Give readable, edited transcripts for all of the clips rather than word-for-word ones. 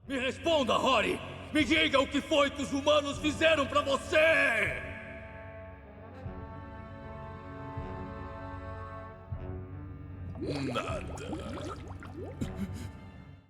Me responda, Rory! Me diga o que foi que os humanos fizeram pra você! Nada.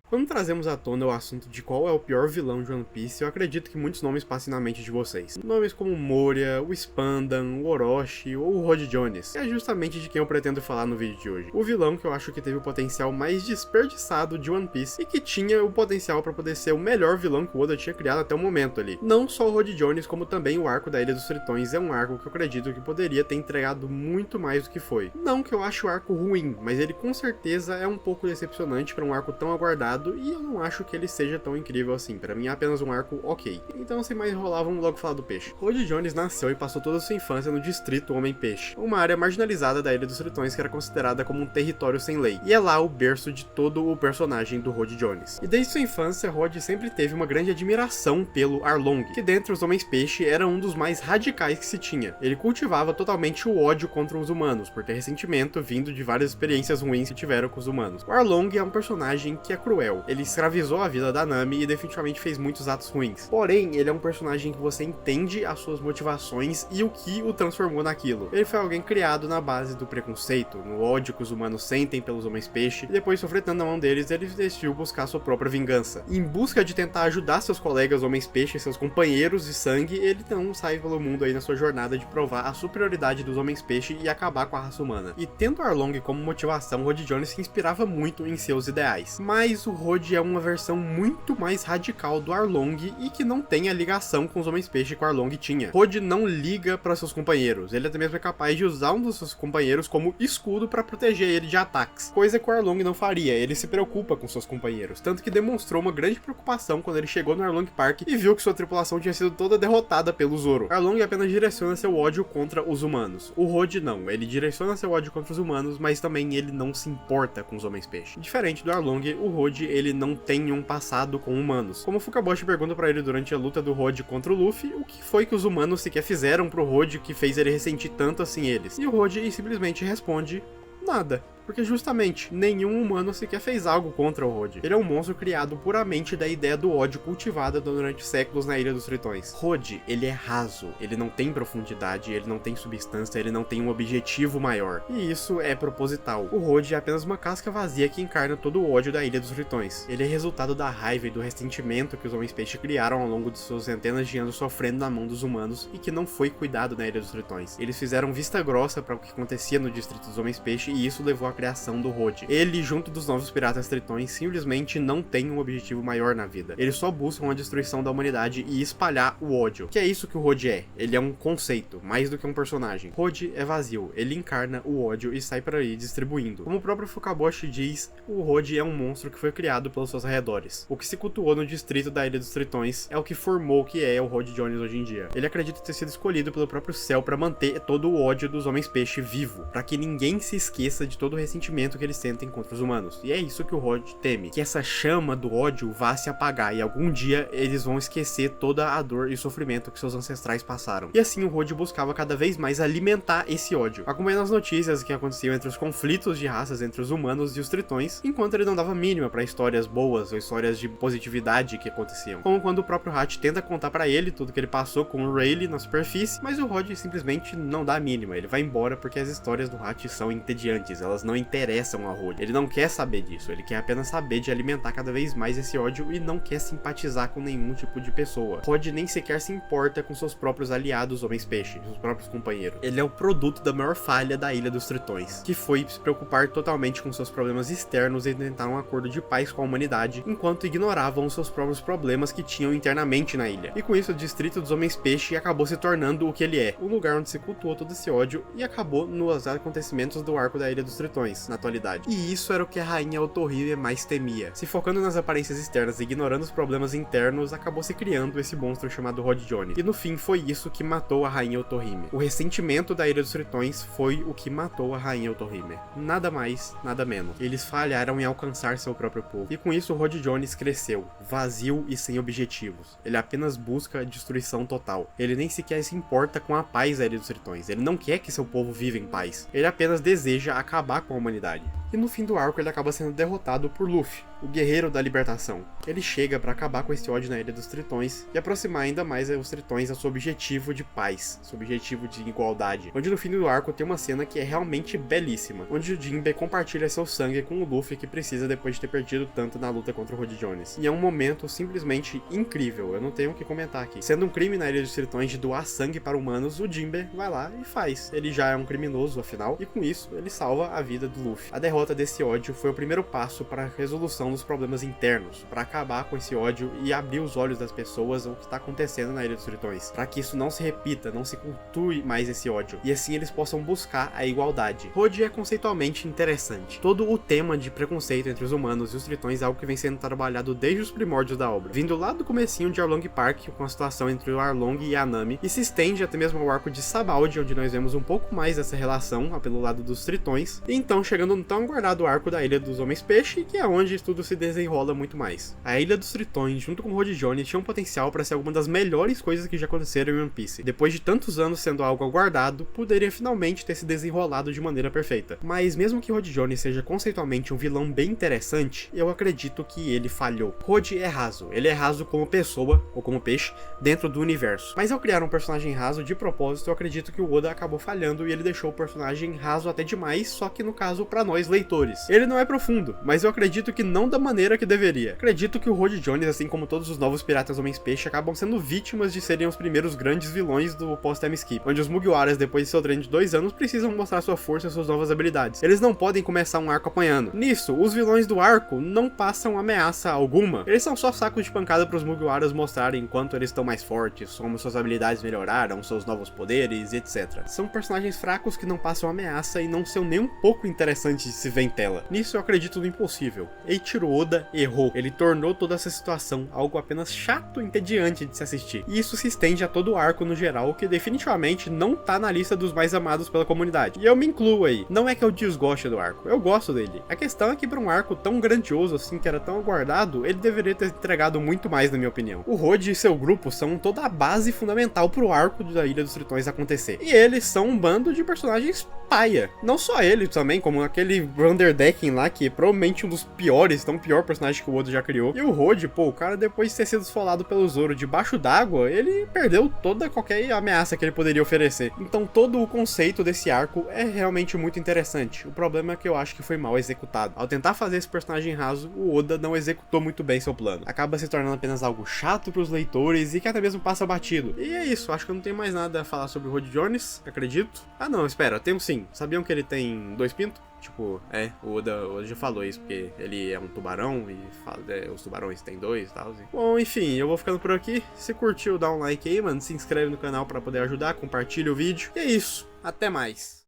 Quando trazemos à tona o assunto de qual é o pior vilão de One Piece, eu acredito que muitos nomes passem na mente de vocês. Nomes como Moria, o Spandan, o Orochi ou o Rod Jones. É justamente de quem eu pretendo falar no vídeo de hoje. O vilão que eu acho que teve o potencial mais desperdiçado de One Piece e que tinha o potencial para poder ser o melhor vilão que o Oda tinha criado até o momento ali. Não só o Rod Jones, como também o arco da Ilha dos Tritões é um arco que eu acredito que poderia ter entregado muito mais do que foi. Não que eu ache o arco ruim, mas ele com certeza é um pouco decepcionante para um arco tão aguardado. E eu não acho que ele seja tão incrível assim, pra mim é apenas um arco ok. Então sem mais enrolar, vamos logo falar do peixe. Rod Jones nasceu e passou toda a sua infância no distrito Homem-Peixe, uma área marginalizada da Ilha dos Tritões que era considerada como um território sem lei, e é lá o berço de todo o personagem do Rod Jones. E desde sua infância, Rod sempre teve uma grande admiração pelo Arlong, que dentre os Homens-Peixe era um dos mais radicais que se tinha. Ele cultivava totalmente o ódio contra os humanos, por ter ressentimento vindo de várias experiências ruins que tiveram com os humanos. O Arlong é um personagem que é cruel. Ele escravizou a vida da Nami e definitivamente fez muitos atos ruins. Porém, ele é um personagem que você entende as suas motivações e o que o transformou naquilo. Ele foi alguém criado na base do preconceito, no ódio que os humanos sentem pelos Homens-Peixe, e depois de sofrer tanto na mão deles, ele decidiu buscar sua própria vingança. Em busca de tentar ajudar seus colegas Homens-Peixe, seus companheiros de sangue, ele então sai pelo mundo aí na sua jornada de provar a superioridade dos Homens-Peixe e acabar com a raça humana. E tendo Arlong como motivação, Rod Jones se inspirava muito em seus ideais. Mas o Rod é uma versão muito mais radical do Arlong e que não tem a ligação com os Homens-Peixe que o Arlong tinha. Rod não liga para seus companheiros, ele até mesmo é capaz de usar um dos seus companheiros como escudo para proteger ele de ataques, coisa que o Arlong não faria. Ele se preocupa com seus companheiros, tanto que demonstrou uma grande preocupação quando ele chegou no Arlong Park e viu que sua tripulação tinha sido toda derrotada pelo Zoro. Arlong apenas direciona seu ódio contra os humanos. O Rod não, ele direciona seu ódio contra os humanos, mas também ele não se importa com os Homens-Peixe. Diferente do Arlong, o Rod ele não tem um passado com humanos. Como Fukaboshi pergunta pra ele durante a luta do Rod contra o Luffy, o que foi que os humanos sequer fizeram pro Rod que fez ele ressentir tanto assim eles? E o Rod simplesmente responde: nada. Porque justamente, nenhum humano sequer fez algo contra o Rod. Ele é um monstro criado puramente da ideia do ódio cultivada durante séculos na Ilha dos Tritões. Rod, ele é raso, ele não tem profundidade, ele não tem substância, ele não tem um objetivo maior. E isso é proposital. O Rod é apenas uma casca vazia que encarna todo o ódio da Ilha dos Tritões. Ele é resultado da raiva e do ressentimento que os Homens-Peixe criaram ao longo de suas centenas de anos sofrendo na mão dos humanos e que não foi cuidado na Ilha dos Tritões. Eles fizeram vista grossa para o que acontecia no distrito dos Homens-Peixe e isso levou a criação do Rod. Ele, junto dos novos piratas tritões, simplesmente não tem um objetivo maior na vida. Eles só buscam a destruição da humanidade e espalhar o ódio. Que é isso que o Rod é. Ele é um conceito, mais do que um personagem. Rod é vazio. Ele encarna o ódio e sai por aí distribuindo. Como o próprio Fukaboshi diz, o Rod é um monstro que foi criado pelos seus arredores. O que se cultuou no distrito da Ilha dos Tritões é o que formou o que é o Rod Jones hoje em dia. Ele acredita ter sido escolhido pelo próprio céu para manter todo o ódio dos Homens-Peixe vivo, para que ninguém se esqueça de todo o ressentimento que eles sentem contra os humanos. E é isso que o Rod teme, que essa chama do ódio vá se apagar e algum dia eles vão esquecer toda a dor e sofrimento que seus ancestrais passaram. E assim o Rod buscava cada vez mais alimentar esse ódio, acompanhando as notícias que aconteciam entre os conflitos de raças entre os humanos e os tritões, enquanto ele não dava mínima para histórias boas ou histórias de positividade que aconteciam. Como quando o próprio Hatch tenta contar para ele tudo que ele passou com o Rayleigh na superfície, mas o Rod simplesmente não dá a mínima, ele vai embora porque as histórias do Hatch são entediantes, elas não interessam a Rod. Ele não quer saber disso, ele quer apenas saber de alimentar cada vez mais esse ódio e não quer simpatizar com nenhum tipo de pessoa. Rod nem sequer se importa com seus próprios aliados Homens-Peixe, seus próprios companheiros. Ele é o produto da maior falha da Ilha dos Tritões, que foi se preocupar totalmente com seus problemas externos e tentar um acordo de paz com a humanidade, enquanto ignoravam os seus próprios problemas que tinham internamente na ilha. E com isso, o distrito dos Homens-Peixe acabou se tornando o que ele é, um lugar onde se cultuou todo esse ódio e acabou nos acontecimentos do arco da Ilha dos Tritões, na atualidade. E isso era o que a rainha Otohime mais temia. Se focando nas aparências externas e ignorando os problemas internos, acabou se criando esse monstro chamado Rod Jones. E no fim foi isso que matou a rainha Otohime. O ressentimento da Ilha dos Tritões foi o que matou a rainha Otohime. Nada mais, nada menos. Eles falharam em alcançar seu próprio povo. E com isso o Rod Jones cresceu, vazio e sem objetivos. Ele apenas busca a destruição total. Ele nem sequer se importa com a paz da Ilha dos Tritões. Ele não quer que seu povo viva em paz. Ele apenas deseja acabar com a humanidade. e no fim do arco ele acaba sendo derrotado por Luffy, o guerreiro da libertação. Ele chega para acabar com esse ódio na Ilha dos Tritões e aproximar ainda mais os Tritões ao seu objetivo de paz, seu objetivo de igualdade, onde no fim do arco tem uma cena que é realmente belíssima, onde o Jinbe compartilha seu sangue com o Luffy que precisa depois de ter perdido tanto na luta contra o Rod Jones. E é um momento simplesmente incrível, eu não tenho o que comentar aqui. Sendo um crime na Ilha dos Tritões de doar sangue para humanos, o Jinbe vai lá e faz. Ele já é um criminoso, afinal, e com isso ele salva a vida do Luffy. A derrota desse ódio foi o primeiro passo para a resolução dos problemas internos, para acabar com esse ódio e abrir os olhos das pessoas ao que está acontecendo na Ilha dos Tritões, para que isso não se repita, não se cultue mais esse ódio, e assim eles possam buscar a igualdade. Rod é conceitualmente interessante. Todo o tema de preconceito entre os humanos e os Tritões é algo que vem sendo trabalhado desde os primórdios da obra, vindo lá do comecinho de Arlong Park, com a situação entre o Arlong e a Nami, e se estende até mesmo ao arco de Sabaody, onde nós vemos um pouco mais dessa relação pelo lado dos Tritões, e então chegando no tão aguardado arco da Ilha dos Homens-Peixe, que é onde tudo se desenrola muito mais. A Ilha dos Tritões, junto com o Rod Jones, tinha um potencial para ser alguma das melhores coisas que já aconteceram em One Piece. Depois de tantos anos sendo algo aguardado, poderia finalmente ter se desenrolado de maneira perfeita. Mas mesmo que Rod Jones seja conceitualmente um vilão bem interessante, eu acredito que ele falhou. Rod é raso, ele é raso como pessoa, ou como peixe, dentro do universo. Mas ao criar um personagem raso de propósito, eu acredito que o Oda acabou falhando e ele deixou o personagem raso até demais, só que no caso para nós leitores. Ele não é profundo, mas eu acredito que não da maneira que deveria. Acredito que o Rod Jones, assim como todos os novos Piratas Homens-Peixe, acabam sendo vítimas de serem os primeiros grandes vilões do post-time skip, onde os Mugiwaras, depois de seu treino de 2 anos, precisam mostrar sua força e suas novas habilidades. Eles não podem começar um arco apanhando. Nisso, os vilões do arco não passam ameaça alguma. Eles são só sacos de pancada para os Mugiwaras mostrarem quanto eles estão mais fortes, como suas habilidades melhoraram, seus novos poderes, etc. São personagens fracos que não passam ameaça e não são nem um pouco interessantes de se ver em tela. Nisso eu acredito no impossível. Eiichiro Oda errou. Ele tornou toda essa situação algo apenas chato e entediante de se assistir. E isso se estende a todo o arco no geral, que definitivamente não tá na lista dos mais amados pela comunidade. E eu me incluo aí. Não é que eu desgoste do arco, eu gosto dele. A questão é que para um arco tão grandioso assim, que era tão aguardado, ele deveria ter entregado muito mais, na minha opinião. O Rod e seu grupo são toda a base fundamental pro arco da Ilha dos Tritões acontecer. E eles são um bando de personagens paia. Não só ele também, como aquele Vanderdecken lá, que é provavelmente um dos piores, tão pior personagem que o Oda já criou. E o Rod, pô, o cara depois de ter sido esfolado pelo Zoro debaixo d'água, ele perdeu qualquer ameaça que ele poderia oferecer. Então todo o conceito desse arco é realmente muito interessante. O problema é que eu acho que foi mal executado. Ao tentar fazer esse personagem raso, o Oda não executou muito bem seu plano. Acaba se tornando apenas algo chato pros leitores e que até mesmo passa batido. E é isso, acho que eu não tenho mais nada a falar sobre o Rod Jones, acredito. Ah não, espera, tenho sim. Sabiam que ele tem 2 pintos? Tipo, o Oda já falou isso, porque ele é um tubarão e os tubarões têm 2 e tal. Bom, enfim, eu vou ficando por aqui. Se curtiu, dá um like aí, mano. Se inscreve no canal pra poder ajudar, compartilha o vídeo. E é isso, até mais.